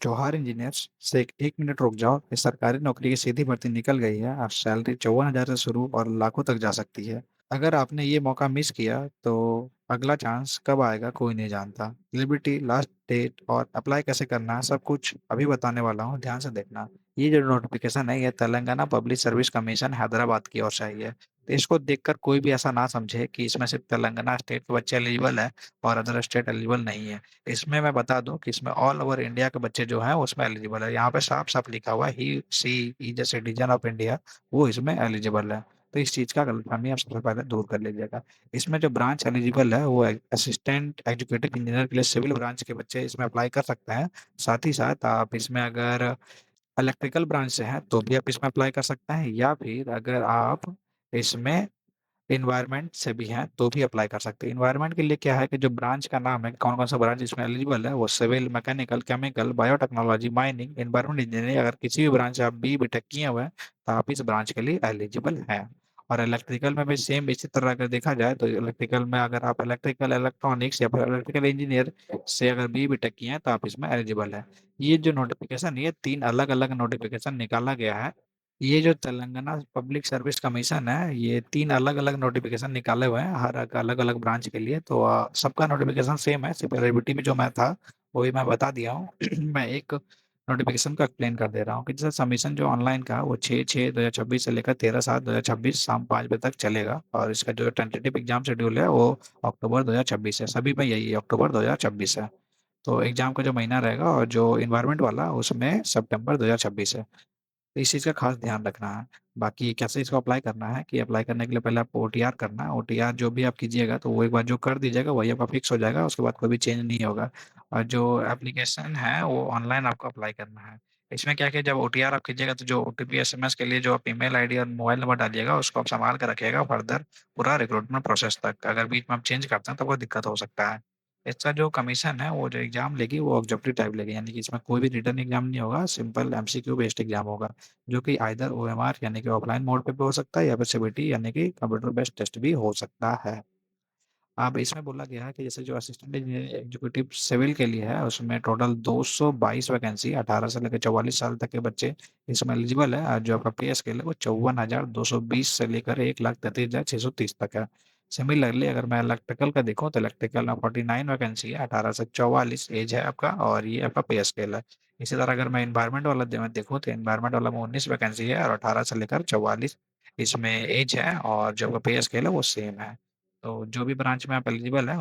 जौहर engineers से एक minute रुक जाओ। इस सरकारी नौकरी की सीधी भर्ती निकल गई है। आप सैलरी 54,000 से शुरू और लाखों तक जा सकती है। अगर आपने ये मौका मिस किया तो अगला चांस कब आएगा कोई नहीं जानता। लिबर्टी लास्ट डेट और अप्लाई कैसे करना है सब कुछ अभी बताने वाला हूँ, ध्यान से देखना। ये जो नोटिफिकेशन है ये Telangana public service commission Hyderabad की ओर से आई है। तो इसको देखकर कोई भी ऐसा ना समझे कि इसमें सिर्फ तेलंगाना स्टेट के बच्चे एलिजिबल है और अदर स्टेट एलिजिबल नहीं है। इसमें मैं बता दूं कि इसमें ऑल ओवर इंडिया के बच्चे जो हैं उसमें एलिजिबल है। यहाँ पे साफ साफ लिखा हुआ है he she is a citizen of India, वो इसमें एलिजिबल है। तो इस चीज का गलतफहमी आप सबसे पहले दूर कर लीजिएगा। इसमें जो ब्रांच एलिजिबल है वो असिस्टेंट एग्जीक्यूटिव इंजीनियर के लिए सिविल ब्रांच के बच्चे इसमें अप्लाई कर सकते हैं। साथ ही साथ आप इसमें अगर इलेक्ट्रिकल ब्रांच से हैं तो भी आप इसमें अप्लाई कर सकते हैं, या फिर अगर आप इसमें इन्वायरमेंट से भी हैं तो भी अप्लाई कर सकते हैं। इन्वायरमेंट के लिए क्या है कि जो ब्रांच का नाम है, कौन कौन सा ब्रांच इसमें एलिजिबल है, वो civil, mechanical, chemical, biotechnology, mining, environment engineering. अगर किसी भी ब्रांच से आप बी बीटेक किए हुए हैं तो आप इस ब्रांच के लिए एलिजिबल हैं। और इलेक्ट्रिकल में भी सेम इसी तरह अगर देखा जाए तो इलेक्ट्रिकल में अगर आप इलेक्ट्रिकल इलेक्ट्रॉनिक्स या फिर इलेक्ट्रिकल इंजीनियर से अगर बी बीटेक किए हैं तो आप इसमें एलिजिबल है। ये जो नोटिफिकेशन, ये तीन अलग अलग नोटिफिकेशन निकाला गया है। ये जो तेलंगाना पब्लिक सर्विस कमीशन है ये तीन अलग अलग नोटिफिकेशन निकाले हुए हैं हर अलग अलग ब्रांच के लिए। तो सबका नोटिफिकेशन सेम है, सिर्फ एलिजिबिलिटी में जो मैं था वो भी मैं बता दिया हूँ। मैं एक नोटिफिकेशन को एक्सप्लेन कर दे रहा हूँ कि जैसे सबमिशन जो ऑनलाइन का वो 6/6/2026 से लेकर 13/7/2026 शाम 5 बजे तक चलेगा। और इसका जो टेंटेटिव एग्जाम शेड्यूल है वो अक्टूबर 2026 है। सभी में यही अक्टूबर 2026 है। तो एग्जाम का जो महीना रहेगा और जो इन्वायरमेंट वाला उसमें सितंबर 2026 है। तो इस चीज़ का खास ध्यान रखना है। बाकी कैसे इसको अप्लाई करना है कि अप्लाई करने के लिए पहले आपको ओटीआर करना है। ओटीआर जो भी आप कीजिएगा तो वो एक बार जो कर दीजिएगा वही आपका फिक्स हो जाएगा, उसके बाद कोई भी चेंज नहीं होगा। और जो एप्लीकेशन है वो ऑनलाइन आपको अप्लाई करना है। इसमें क्या कि जब ओटीआर आप कीजिएगा तो जो ओटीपी एसएमएस के लिए जो आप ईमेल आईडी और मोबाइल नंबर डालिएगा उसको आप संभाल कर रखिएगा फर्दर पूरा रिक्रूटमेंट प्रोसेस तक। अगर बीच में आप चेंज करते हैं तो कोई दिक्कत हो सकता है। इसका जो कमीशन है वो जो एग्जाम लेगी वो ऑब्जेक्टिव टाइप लेगी, यानी कि इसमें कोई भी रिटर्न एग्जाम नहीं होगा, सिंपल एमसीक्यू बेस्ड एग्जाम होगा। जो कि आइदर ओएमआर यानी कि ऑफलाइन मोड पे भी हो सकता है या फिर सीबीटी यानी कि कंप्यूटर बेस्ड टेस्ट भी हो सकता है। अब इसमें बोला गया है कि जैसे जो असिस्टेंट इंजीनियर एग्जीक्यूटिव सिविल के लिए है उसमें टोटल 222 वैकेंसी 18 से लेकर 44 साल तक के बच्चे इसमें एलिजिबल है। और जो आपका पे स्केल है वो 54,220 से लेकर 1,33,630 तक है। सिमिलरली अगर मैं इलेक्ट्रिकल का देखूँ तो इलेक्ट्रिकल में 49 वैकेंसी है 18 से 44 एज है आपका, और ये आपका पे स्केल है। इसी तरह अगर मैं इन्वायरमेंट वाला में देखूँ तो इन्वायरमेंट वाला में 19 वैकेंसी है और 18 से लेकर 44 इसमें एज है, और जो आपका पे स्केल है वो सेम है। तो जो भी ब्रांच में आप एलिजिबल है